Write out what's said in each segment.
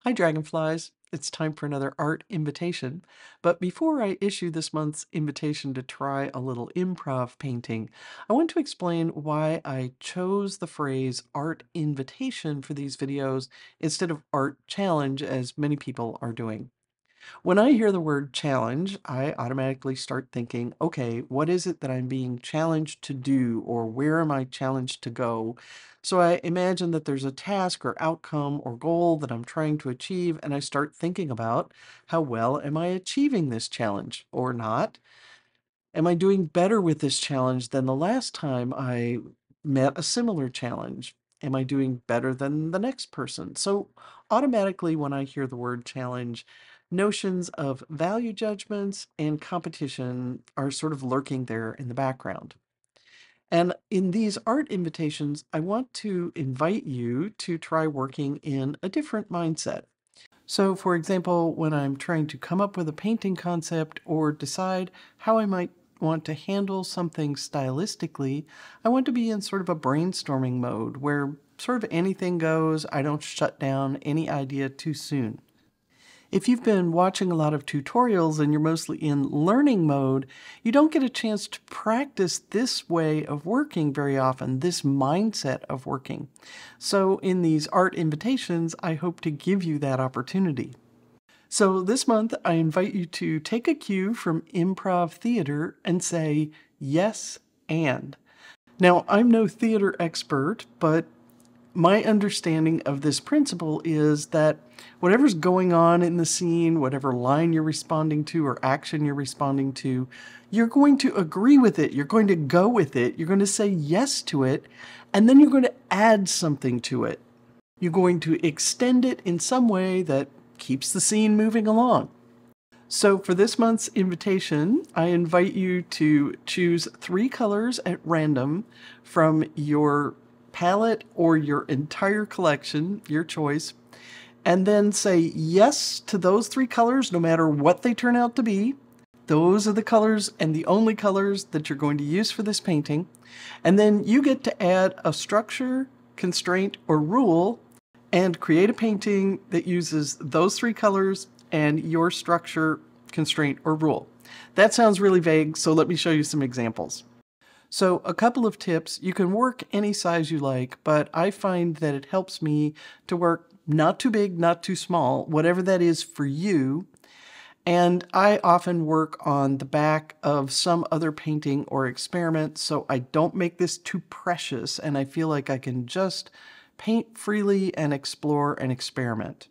Hi, Dragonflies. It's time for another art invitation. But before I issue this month's invitation to try a little improv painting, I want to explain why I chose the phrase art invitation for these videos instead of art challenge, as many people are doing. When I hear the word challenge, I automatically start thinking, okay, what is it that I'm being challenged to do, or where am I challenged to go? So I imagine that there's a task or outcome or goal that I'm trying to achieve, and I start thinking about how well am I achieving this challenge or not? Am I doing better with this challenge than the last time I met a similar challenge? Am I doing better than the next person? So, automatically, when I hear the word challenge, notions of value judgments and competition are sort of lurking there in the background. And in these art invitations, I want to invite you to try working in a different mindset. So, for example, when I'm trying to come up with a painting concept or decide how I might want to handle something stylistically, I want to be in sort of a brainstorming mode where sort of anything goes. I don't shut down any idea too soon. If you've been watching a lot of tutorials and you're mostly in learning mode, you don't get a chance to practice this way of working very often, this mindset of working. So in these art invitations, I hope to give you that opportunity. So this month, I invite you to take a cue from improv theater and say, yes, and. Now, I'm no theater expert, but my understanding of this principle is that whatever's going on in the scene, whatever line you're responding to or action you're responding to, you're going to agree with it. You're going to go with it. You're going to say yes to it. And then you're going to add something to it. You're going to extend it in some way that keeps the scene moving along. So for this month's invitation, I invite you to choose 3 colors at random from your palette or your entire collection, your choice, and then say yes to those 3 colors no matter what they turn out to be. Those are the colors and the only colors that you're going to use for this painting. And then you get to add a structure, constraint, or rule and create a painting that uses those 3 colors and your structure, constraint, or rule. That sounds really vague, so let me show you some examples. So a couple of tips. You can work any size you like, but I find that it helps me to work not too big, not too small, whatever that is for you. And I often work on the back of some other painting or experiment, so I don't make this too precious, and I feel like I can just paint freely and explore and experiment.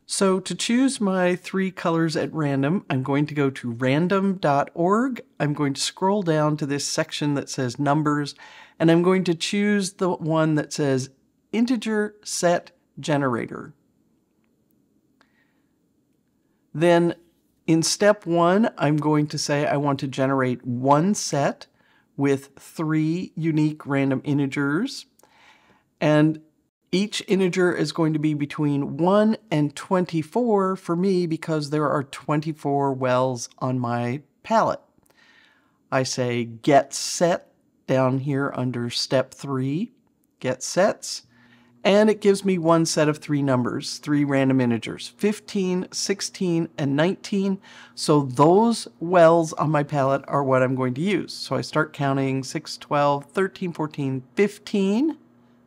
So to choose my 3 colors at random, I'm going to go to random.org. I'm going to scroll down to this section that says numbers, and I'm going to choose the one that says integer set generator. Then in step 1, I'm going to say I want to generate one set with 3 unique random integers. And each integer is going to be between 1 and 24 for me because there are 24 wells on my palette. I say get set down here under step 3, get sets, and it gives me one set of 3 numbers, 3 random integers, 15, 16, and 19. So those wells on my palette are what I'm going to use. So I start counting 6, 12, 13, 14, 15,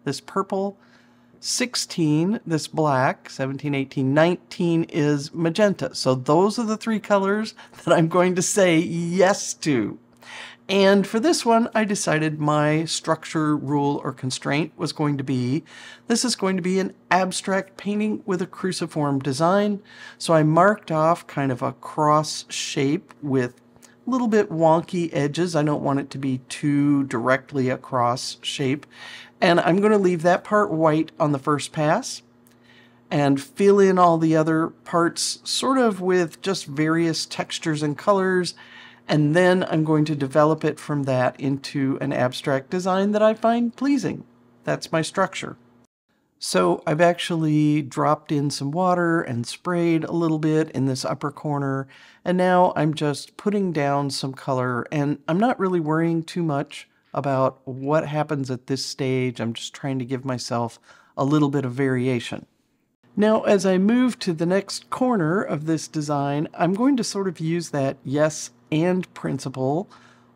this purple, 16, this black, 17, 18, 19 is magenta. So those are the 3 colors that I'm going to say yes to. And for this one, I decided my structure, rule, or constraint was going to be, this is going to be an abstract painting with a cruciform design. So I marked off kind of a cross shape with a little bit wonky edges. I don't want it to be too directly a cross shape. And I'm going to leave that part white on the first pass and fill in all the other parts sort of with just various textures and colors. And then I'm going to develop it from that into an abstract design that I find pleasing. That's my structure. So I've actually dropped in some water and sprayed a little bit in this upper corner. And now I'm just putting down some color, and I'm not really worrying too much about what happens at this stage. I'm just trying to give myself a little bit of variation. Now, as I move to the next corner of this design, I'm going to sort of use that yes and principle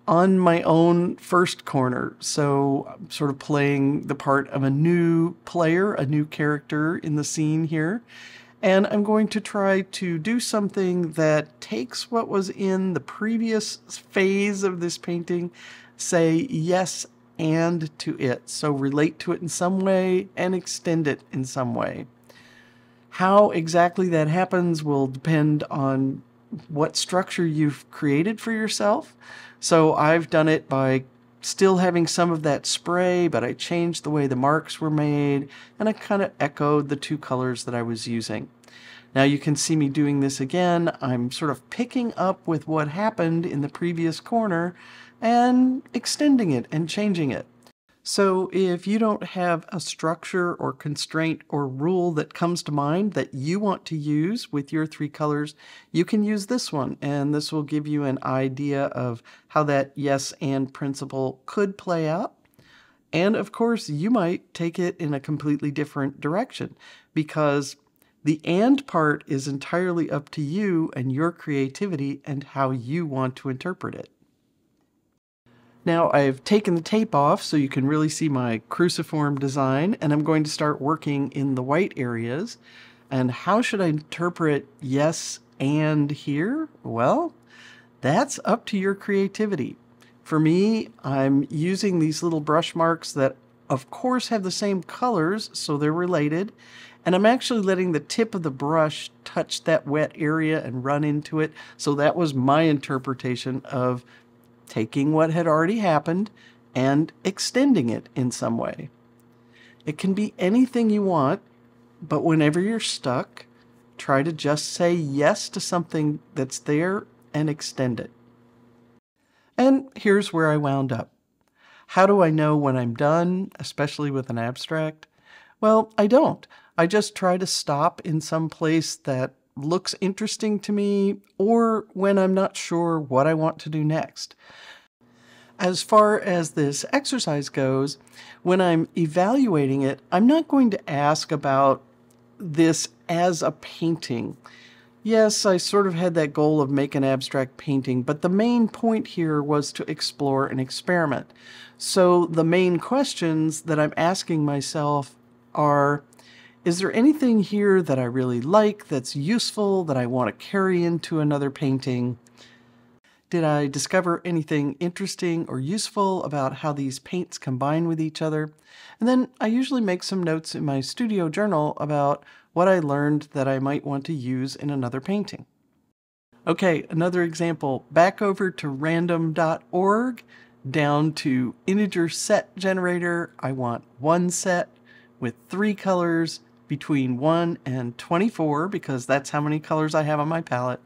on my own first corner. So I'm sort of playing the part of a new player, a new character in the scene here. And I'm going to try to do something that takes what was in the previous phase of this painting, say yes and to it. So relate to it in some way and extend it in some way. How exactly that happens will depend on what structure you've created for yourself. So I've done it by still having some of that spray, but I changed the way the marks were made, and I kind of echoed the two colors that I was using. Now you can see me doing this again. I'm sort of picking up with what happened in the previous corner and extending it and changing it. So if you don't have a structure or constraint or rule that comes to mind that you want to use with your three colors, you can use this one, and this will give you an idea of how that yes and principle could play out. And of course, you might take it in a completely different direction, because the and part is entirely up to you and your creativity and how you want to interpret it. Now I've taken the tape off so you can really see my cruciform design, and I'm going to start working in the white areas. And how should I interpret yes and here? Well, that's up to your creativity. For me, I'm using these little brush marks that of course have the same colors, so they're related. And I'm actually letting the tip of the brush touch that wet area and run into it. So that was my interpretation of taking what had already happened and extending it in some way. It can be anything you want, but whenever you're stuck, try to just say yes to something that's there and extend it. And here's where I wound up. How do I know when I'm done, especially with an abstract? Well, I don't. I just try to stop in some place that looks interesting to me, or when I'm not sure what I want to do next. As far as this exercise goes, when I'm evaluating it, I'm not going to ask about this as a painting. Yes, I sort of had that goal of make an abstract painting, but the main point here was to explore and experiment. So the main questions that I'm asking myself are, is there anything here that I really like, that's useful, that I want to carry into another painting? Did I discover anything interesting or useful about how these paints combine with each other? And then I usually make some notes in my studio journal about what I learned that I might want to use in another painting. Okay, another example. Back over to random.org, down to integer set generator. I want one set with 3 colors between 1 and 24, because that's how many colors I have on my palette.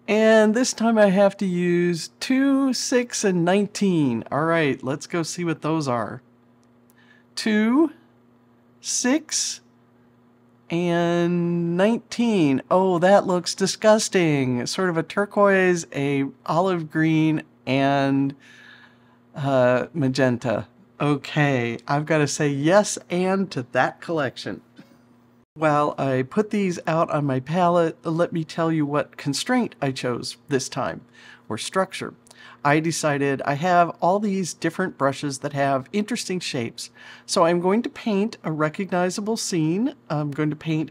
And this time I have to use 2, 6, and 19. All right, let's go see what those are. 2, 6, and 19. Oh, that looks disgusting. Sort of a turquoise, a olive green, and magenta. Okay, I've got to say yes and to that collection. While I put these out on my palette, let me tell you what constraint I chose this time, or structure. I decided I have all these different brushes that have interesting shapes. So I'm going to paint a recognizable scene. I'm going to paint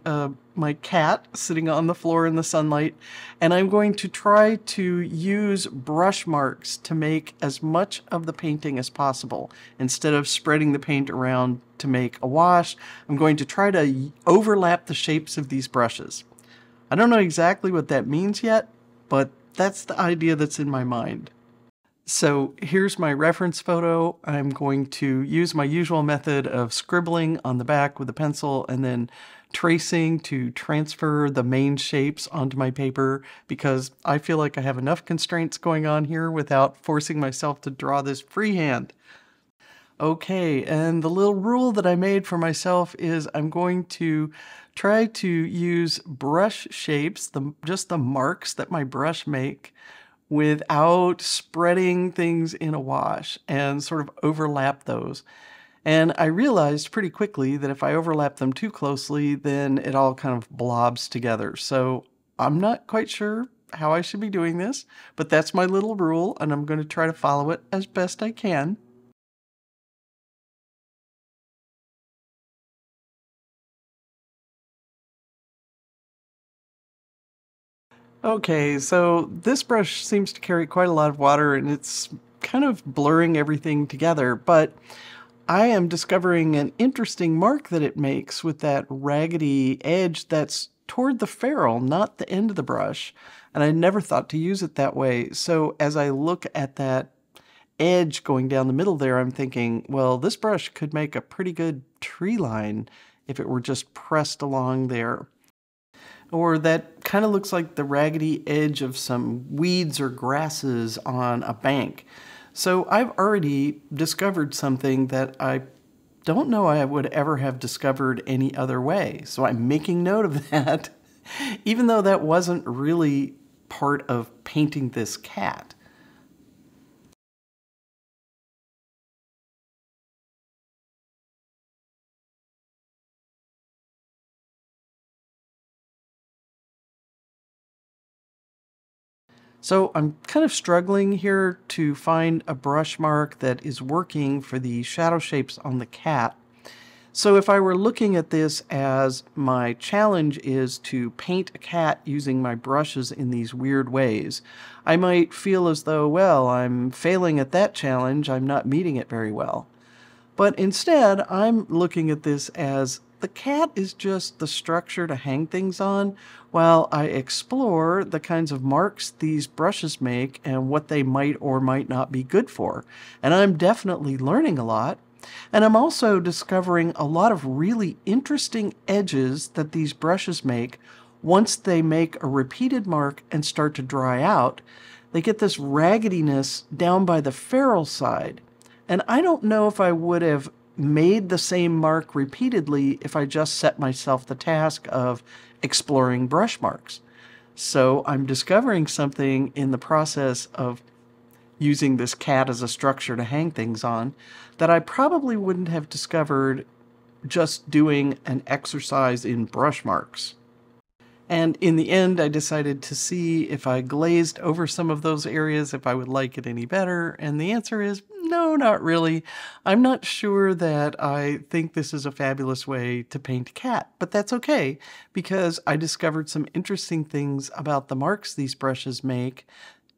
my cat sitting on the floor in the sunlight, and I'm going to try to use brush marks to make as much of the painting as possible. Instead of spreading the paint around to make a wash, I'm going to try to overlap the shapes of these brushes. I don't know exactly what that means yet, but that's the idea that's in my mind. So here's my reference photo. I'm going to use my usual method of scribbling on the back with a pencil and then tracing to transfer the main shapes onto my paper, because I feel like I have enough constraints going on here without forcing myself to draw this freehand. Okay, and the little rule that I made for myself is I'm going to try to use brush shapes, just the marks that my brush make, without spreading things in a wash, and sort of overlap those. And I realized pretty quickly that if I overlap them too closely, then it all kind of blobs together. So I'm not quite sure how I should be doing this, but that's my little rule, and I'm going to try to follow it as best I can. Okay, so this brush seems to carry quite a lot of water and it's kind of blurring everything together, but I am discovering an interesting mark that it makes with that raggedy edge that's toward the ferrule, not the end of the brush. And I never thought to use it that way. So as I look at that edge going down the middle there, I'm thinking, well, this brush could make a pretty good tree line if it were just pressed along there. Or that kind of looks like the raggedy edge of some weeds or grasses on a bank. So I've already discovered something that I don't know I would ever have discovered any other way. So I'm making note of that, even though that wasn't really part of painting this cat. So I'm kind of struggling here to find a brush mark that is working for the shadow shapes on the cat. So if I were looking at this as my challenge is to paint a cat using my brushes in these weird ways, I might feel as though, well, I'm failing at that challenge, I'm not meeting it very well. But instead, I'm looking at this as the cat is just the structure to hang things on while I explore the kinds of marks these brushes make and what they might or might not be good for. And I'm definitely learning a lot. And I'm also discovering a lot of really interesting edges that these brushes make once they make a repeated mark and start to dry out. They get this raggediness down by the ferrule side. And I don't know if I would have made the same mark repeatedly if I just set myself the task of exploring brush marks. So I'm discovering something in the process of using this cat as a structure to hang things on that I probably wouldn't have discovered just doing an exercise in brush marks. And in the end, I decided to see if I glazed over some of those areas, if I would like it any better. And the answer is no, not really. I'm not sure that I think this is a fabulous way to paint a cat, but that's okay because I discovered some interesting things about the marks these brushes make.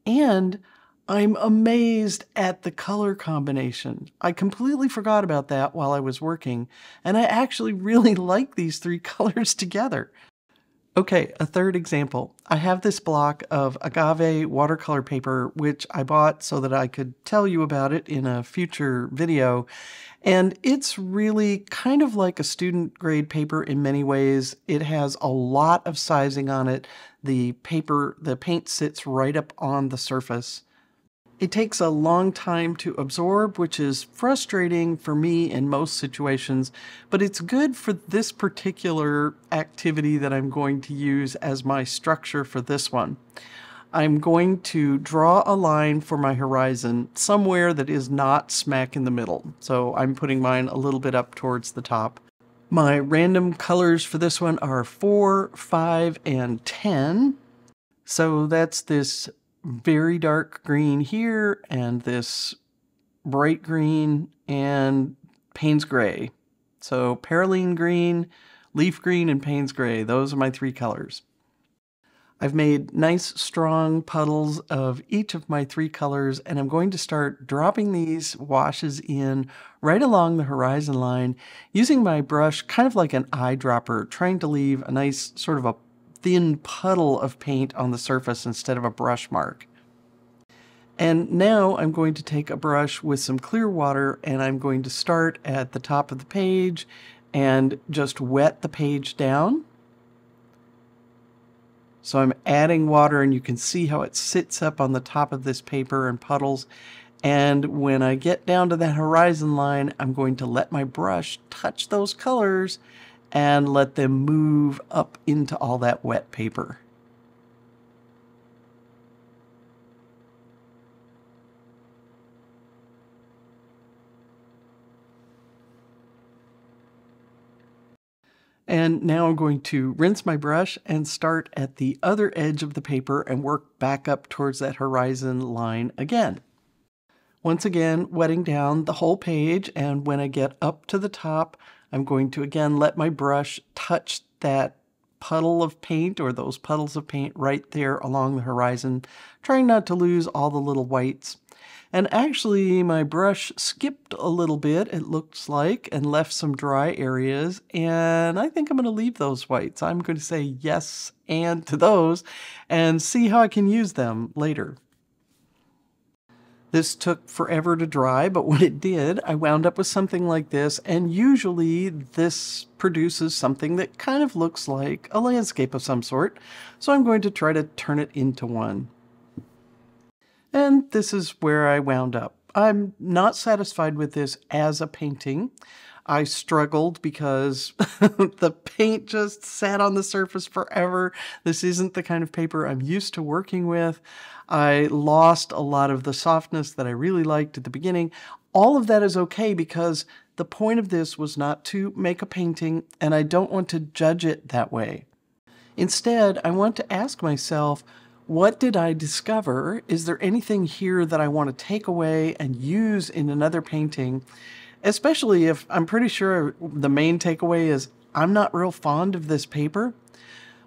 And I'm amazed at the color combination. I completely forgot about that while I was working, and I actually really like these three colors together. Okay, a third example. I have this block of agave watercolor paper, which I bought so that I could tell you about it in a future video. And it's really kind of like a student grade paper in many ways. It has a lot of sizing on it. The paint sits right up on the surface. It takes a long time to absorb, which is frustrating for me in most situations, but it's good for this particular activity that I'm going to use as my structure for this one. I'm going to draw a line for my horizon somewhere that is not smack in the middle. So I'm putting mine a little bit up towards the top. My random colors for this one are 4, 5, and 10. So that's this very dark green here and this bright green and Payne's gray. So Perylene green, leaf green, and Payne's gray. Those are my three colors. I've made nice strong puddles of each of my three colors, and I'm going to start dropping these washes in right along the horizon line using my brush kind of like an eyedropper, trying to leave a nice sort of a thin puddle of paint on the surface instead of a brush mark. And now I'm going to take a brush with some clear water and I'm going to start at the top of the page and just wet the page down. So I'm adding water and you can see how it sits up on the top of this paper and puddles. And when I get down to that horizon line, I'm going to let my brush touch those colors and let them move up into all that wet paper. And now I'm going to rinse my brush and start at the other edge of the paper and work back up towards that horizon line again. Once again, wetting down the whole page, and when I get up to the top, I'm going to again let my brush touch that puddle of paint or those puddles of paint right there along the horizon, trying not to lose all the little whites. And actually, my brush skipped a little bit, it looks like, and left some dry areas, and I think I'm going to leave those whites. I'm going to say yes and to those and see how I can use them later. This took forever to dry, but when it did, I wound up with something like this, and usually this produces something that kind of looks like a landscape of some sort, so I'm going to try to turn it into one. And this is where I wound up. I'm not satisfied with this as a painting. I struggled because the paint just sat on the surface forever. This isn't the kind of paper I'm used to working with. I lost a lot of the softness that I really liked at the beginning. All of that is okay because the point of this was not to make a painting, and I don't want to judge it that way. Instead, I want to ask myself, what did I discover? Is there anything here that I want to take away and use in another painting? Especially if I'm pretty sure the main takeaway is I'm not real fond of this paper.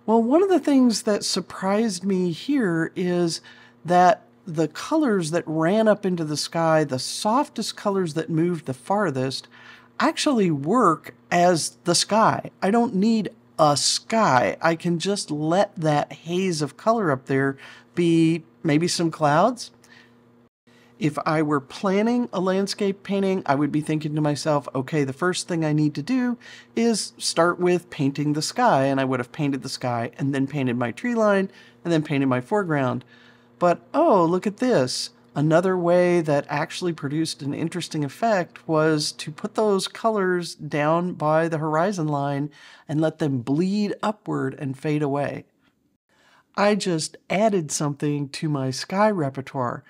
Well, one of the things that surprised me here is that the colors that ran up into the sky, the softest colors that moved the farthest, actually work as the sky. I don't need a sky. I can just let that haze of color up there be maybe some clouds. If I were planning a landscape painting, I would be thinking to myself, okay, the first thing I need to do is start with painting the sky, and I would have painted the sky and then painted my tree line and then painted my foreground. But oh, look at this. Another way that actually produced an interesting effect was to put those colors down by the horizon line and let them bleed upward and fade away. I just added something to my sky repertoire.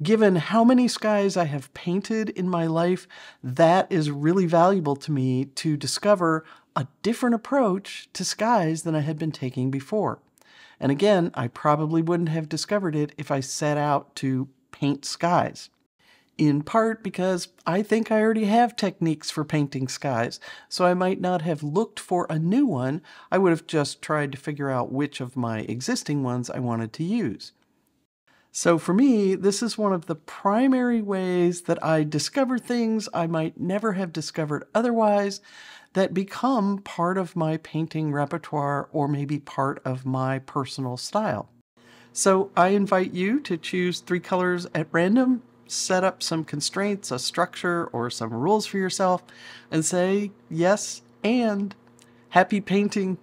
Given how many skies I have painted in my life, that is really valuable to me to discover a different approach to skies than I had been taking before. And again, I probably wouldn't have discovered it if I set out to paint skies. In part because I think I already have techniques for painting skies, so I might not have looked for a new one. I would have just tried to figure out which of my existing ones I wanted to use. So for me, this is one of the primary ways that I discover things I might never have discovered otherwise that become part of my painting repertoire or maybe part of my personal style. So I invite you to choose 3 colors at random, set up some constraints, a structure, or some rules for yourself, and say yes and happy painting.